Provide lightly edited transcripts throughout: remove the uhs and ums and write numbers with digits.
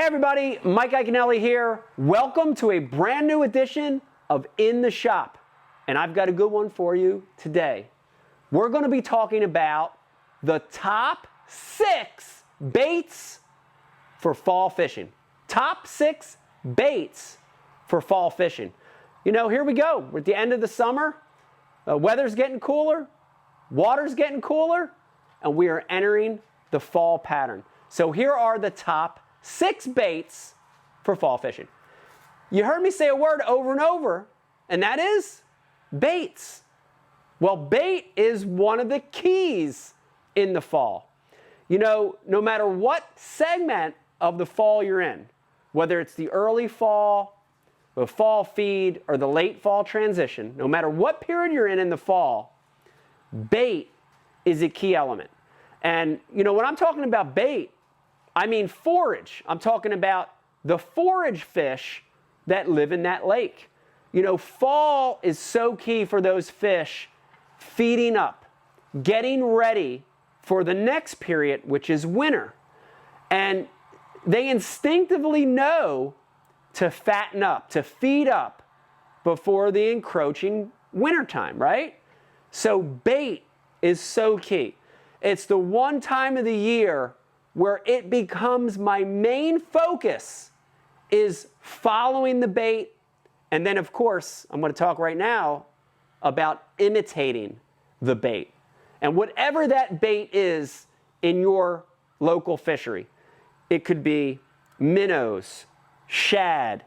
Hey everybody, Mike Iaconelli here. Welcome to a brand new edition of In the Shop. And I've got a good one for you today. We're going to be talking about the top 6 baits for fall fishing. Top 6 baits for fall fishing. You know, here we go. We're at the end of the summer. Weather's getting cooler. Water's getting cooler. And we are entering the fall pattern. So here are the top 6 baits for fall fishing. You heard me say a word over and over, and that is baits. Well, bait is one of the keys in the fall. You know, no matter what segment of the fall you're in, whether it's the early fall, the fall feed, or the late fall transition, no matter what period you're in the fall, bait is a key element. And, you know, when I'm talking about bait, I mean forage. I'm talking about the forage fish that live in that lake. You know, fall is so key for those fish feeding up, getting ready for the next period, which is winter. And they instinctively know to fatten up, to feed up before the encroaching wintertime, right? So bait is so key. It's the one time of the year where it becomes my main focus is following the bait. And then, of course, I'm going to talk right now about imitating the bait. And whatever that bait is in your local fishery, it could be minnows, shad,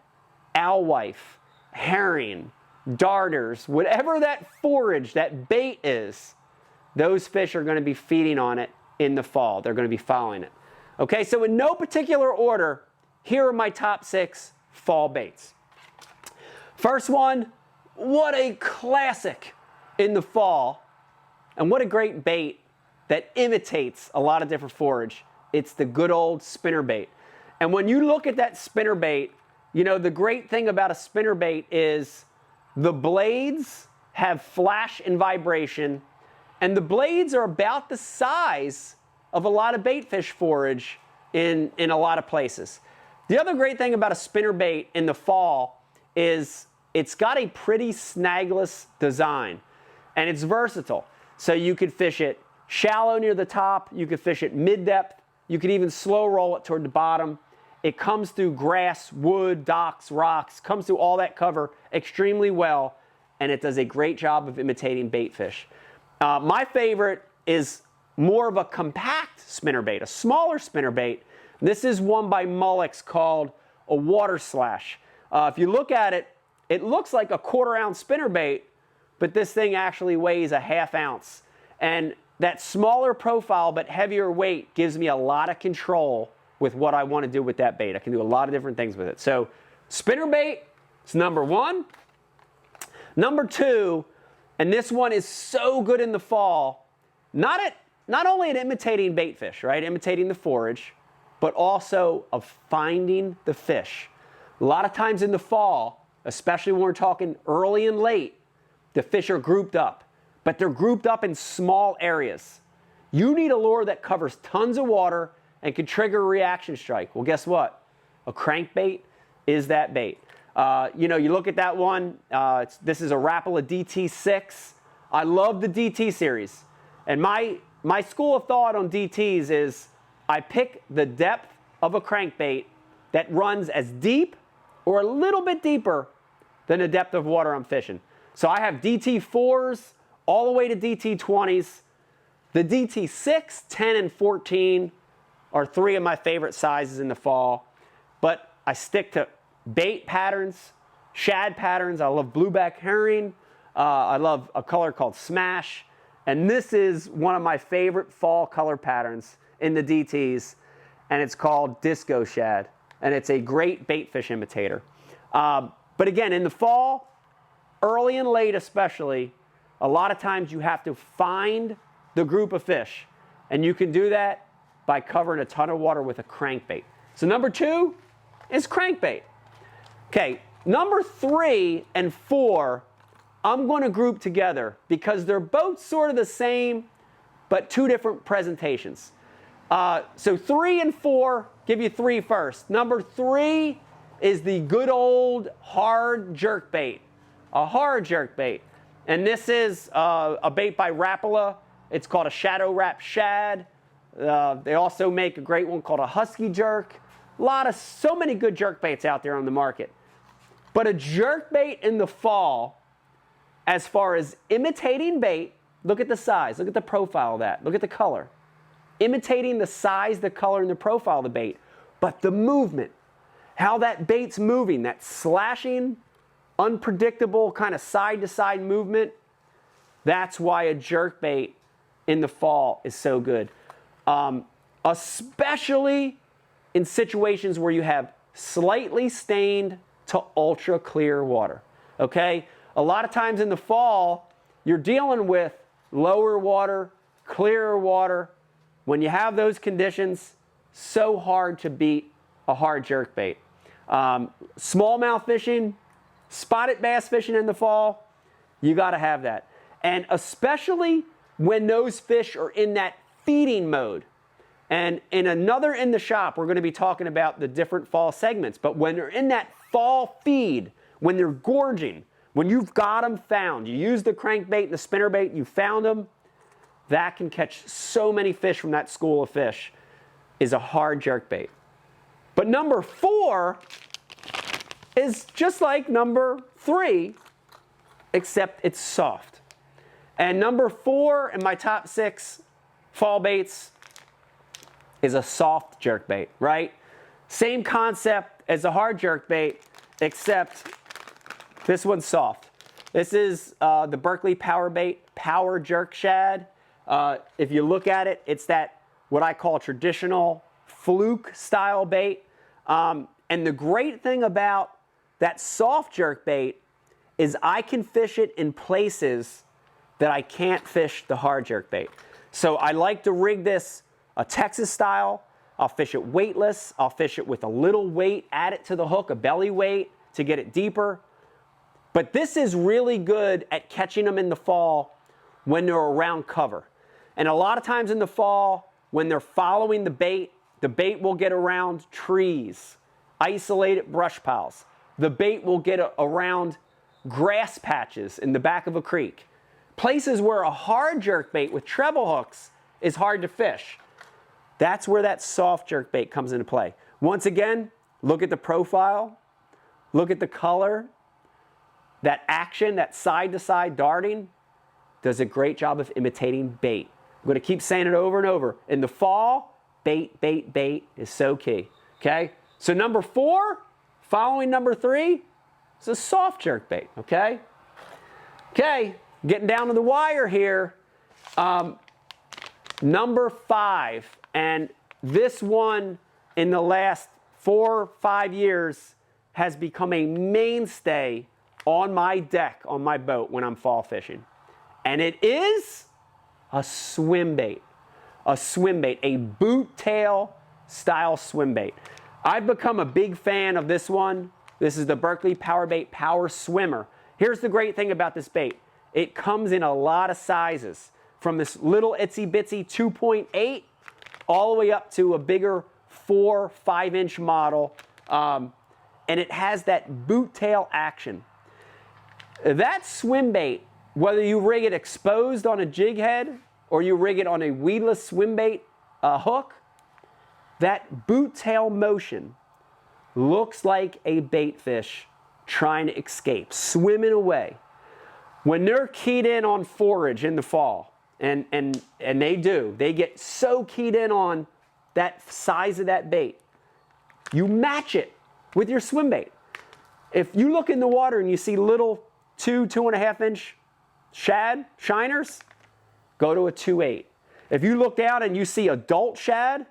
alewife, herring, darters, whatever that forage, that bait is, those fish are going to be feeding on it in the fall. They're going to be following it. Okay, so in no particular order, here are my top 6 fall baits. First one, what a classic in the fall, and what a great bait that imitates a lot of different forage. It's the good old spinnerbait. And when you look at that spinnerbait, you know, the great thing about a spinnerbait is the blades have flash and vibration, and the blades are about the size of a lot of baitfish forage in a lot of places. The other great thing about a spinnerbait in the fall is it's got a pretty snagless design, and it's versatile. So you could fish it shallow near the top, you could fish it mid-depth, you could even slow roll it toward the bottom. It comes through grass, wood, docks, rocks, comes through all that cover extremely well, and it does a great job of imitating baitfish. My favorite is more of a compact spinnerbait, a smaller spinnerbait. This is one by Mullex called a water slash. If you look at it, it looks like a 1/4 ounce spinnerbait, but this thing actually weighs a 1/2 ounce. And that smaller profile but heavier weight gives me a lot of control with what I want to do with that bait. I can do a lot of different things with it. So spinnerbait is number 1. Number 2, and this one is so good in the fall, not only at imitating baitfish, right, imitating the forage, but also of finding the fish. A lot of times in the fall, especially when we're talking early and late, the fish are grouped up, but they're grouped up in small areas. You need a lure that covers tons of water and can trigger a reaction strike. Well, guess what? A crankbait is that bait. You know, you look at that one, this is a Rapala DT6. I love the DT series. And my school of thought on DTs is I pick the depth of a crankbait that runs as deep or a little bit deeper than the depth of water I'm fishing. So I have DT4s all the way to DT20s. The DT6, 10, and 14 are 3 of my favorite sizes in the fall. But I stick to bait patterns, shad patterns. I love blueback herring. I love a color called Smash. And this is one of my favorite fall color patterns in the DTs, and it's called Disco Shad. And it's a great baitfish imitator. But again, in the fall, early and late especially, a lot of times you have to find the group of fish. And you can do that by covering a ton of water with a crankbait. So number 2 is crankbait. Okay, number 3 and 4, I'm going to group together because they're both sort of the same, but 2 different presentations. So 3 and 4 give you three first. Number 3 is the good old hard jerkbait. A hard jerkbait. And this is a bait by Rapala. It's called a shadow wrap shad. They also make a great one called a husky jerk. So many good jerkbaits out there on the market. But a jerkbait in the fall, as far as imitating bait, look at the size, look at the profile of that, look at the color. Imitating the size, the color, and the profile of the bait. But the movement, how that bait's moving, that slashing, unpredictable kind of side-to-side movement, that's why a jerkbait in the fall is so good. Especially in situations where you have slightly stained to ultra clear water, okay? A lot of times in the fall, you're dealing with lower water, clearer water. When you have those conditions, so hard to beat a hard jerkbait. Smallmouth fishing, spotted bass fishing in the fall, you gotta have that. And especially when those fish are in that feeding mode. And in another In the Shop, we're gonna be talking about the different fall segments. But when they're in that fall feed, when they're gorging, when you've got them found, you use the crankbait and the spinnerbait, you found them, that can catch so many fish from that school of fish, is a hard jerkbait. But number 4 is just like number 3, except it's soft. And number 4 in my top 6 fall baits is a soft jerkbait, right? Same concept as a hard jerkbait, except this one's soft. This is the Berkley Power Bait Power Jerk Shad. If you look at it, it's that what I call traditional fluke style bait. And the great thing about that soft jerkbait is I can fish it in places that I can't fish the hard jerkbait. So I like to rig this a Texas style. I'll fish it weightless. I'll fish it with a little weight, add it to the hook, a belly weight to get it deeper. But this is really good at catching them in the fall when they're around cover. And a lot of times in the fall, when they're following the bait will get around trees, isolated brush piles. The bait will get around grass patches in the back of a creek. Places where a hard jerkbait with treble hooks is hard to fish. That's where that soft jerkbait comes into play. Once again, look at the profile, look at the color, that action, that side-to-side darting, does a great job of imitating bait. I'm gonna keep saying it over and over. In the fall, bait, bait, bait is so key, okay? So number 4, following number 3, is a soft jerkbait, okay? Okay, getting down to the wire here. Number 5, and this one in the last 4 or 5 years has become a mainstay on my deck, on my boat when I'm fall fishing. And it is a swim bait. A swim bait, a boot tail style swim bait. I've become a big fan of this one. This is the Berkley Power Bait Power Swimmer. Here's the great thing about this bait. It comes in a lot of sizes, from this little itsy bitsy 2.8 all the way up to a bigger 4, 5-inch model. And it has that boot tail action. That swim bait, whether you rig it exposed on a jig head or you rig it on a weedless swim bait hook, that boot tail motion looks like a bait fish trying to escape, swimming away. When they're keyed in on forage in the fall, and they do, they get so keyed in on that size of that bait, you match it with your swim bait. If you look in the water and you see little 2.5 inch shad, shiners, go to a 2.8. If you look down and you see adult shad,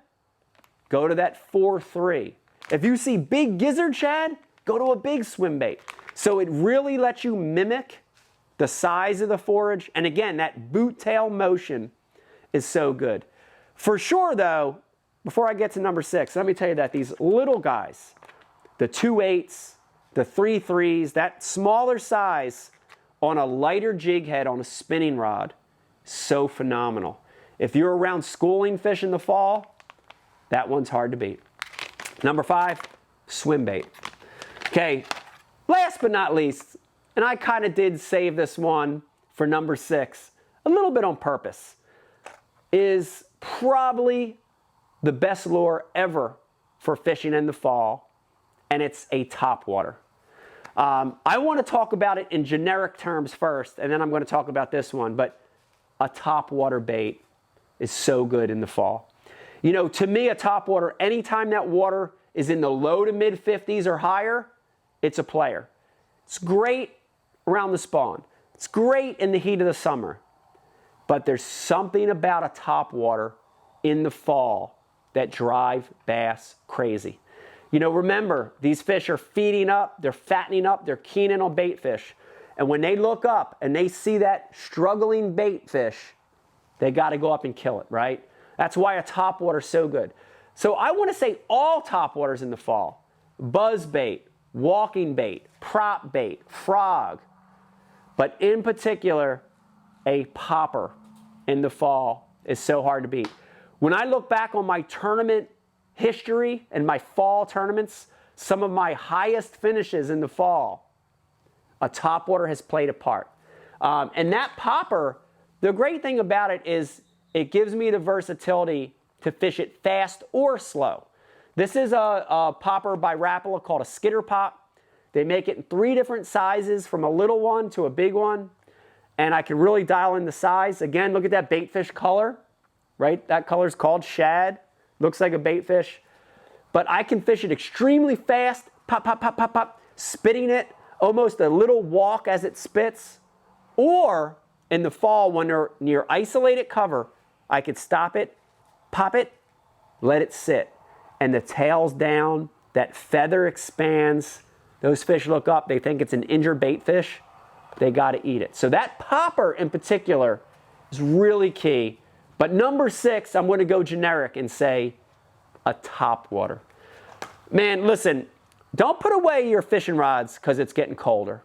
go to that 4.3. If you see big gizzard shad, go to a big swim bait. So it really lets you mimic the size of the forage. And again, that boot tail motion is so good. For sure though, before I get to number 6, let me tell you that these little guys, the 2.8s, the 3.3s, that smaller size on a lighter jig head on a spinning rod, so phenomenal. If you're around schooling fish in the fall, that one's hard to beat. Number 5, Swimbait. Okay, last but not least, and I kind of did save this one for number 6, a little bit on purpose, is probably the best lure ever for fishing in the fall, and it's a topwater. I want to talk about it in generic terms first, and then I'm going to talk about this one, but a topwater bait is so good in the fall. You know, to me, a topwater, anytime that water is in the low to mid 50s or higher, it's a player. It's great around the spawn. It's great in the heat of the summer. But there's something about a topwater in the fall that drive bass crazy. You know, remember, these fish are feeding up, they're fattening up, they're keening on bait fish. And when they look up and they see that struggling bait fish, they got to go up and kill it, right? That's why a topwater is so good. So I want to say all topwaters in the fall: buzz bait, walking bait, prop bait, frog, but in particular, a popper in the fall is so hard to beat. When I look back on my tournament history and my fall tournaments, some of my highest finishes in the fall, a topwater has played a part. And that popper, the great thing about it is it gives me the versatility to fish it fast or slow. This is a popper by Rapala called a skitter pop. They make it in 3 different sizes, from a little one to a big one. And I can really dial in the size. Again, look at that bait fish color, right? That color is called shad. Looks like a bait fish. But I can fish it extremely fast, pop, pop, pop, pop, pop, spitting it, almost a little walk as it spits. Or in the fall, when they're near isolated cover, I could stop it, pop it, let it sit. And the tail's down, that feather expands. Those fish look up, they think it's an injured bait fish. They got to eat it. So that popper in particular is really key. But number 6, I'm going to go generic and say a topwater. Man, listen, don't put away your fishing rods because it's getting colder.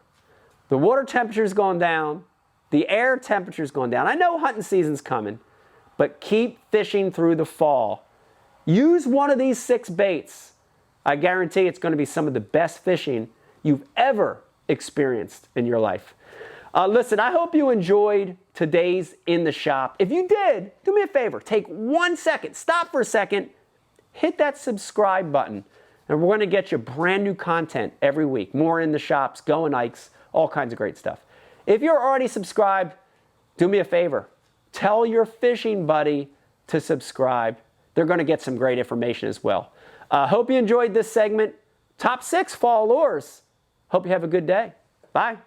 The water temperature's going down. The air temperature's going down. I know hunting season's coming, but keep fishing through the fall. Use one of these 6 baits. I guarantee it's going to be some of the best fishing you've ever experienced in your life. Listen, I hope you enjoyed today's In the Shop. If you did, do me a favor. Take 1 second, stop for a second, hit that subscribe button, and we're going to get you brand new content every week. More In the Shops, going hikes, all kinds of great stuff. If you're already subscribed, do me a favor. Tell your fishing buddy to subscribe. They're going to get some great information as well. Hope you enjoyed this segment. Top 6 fall lures. Hope you have a good day. Bye.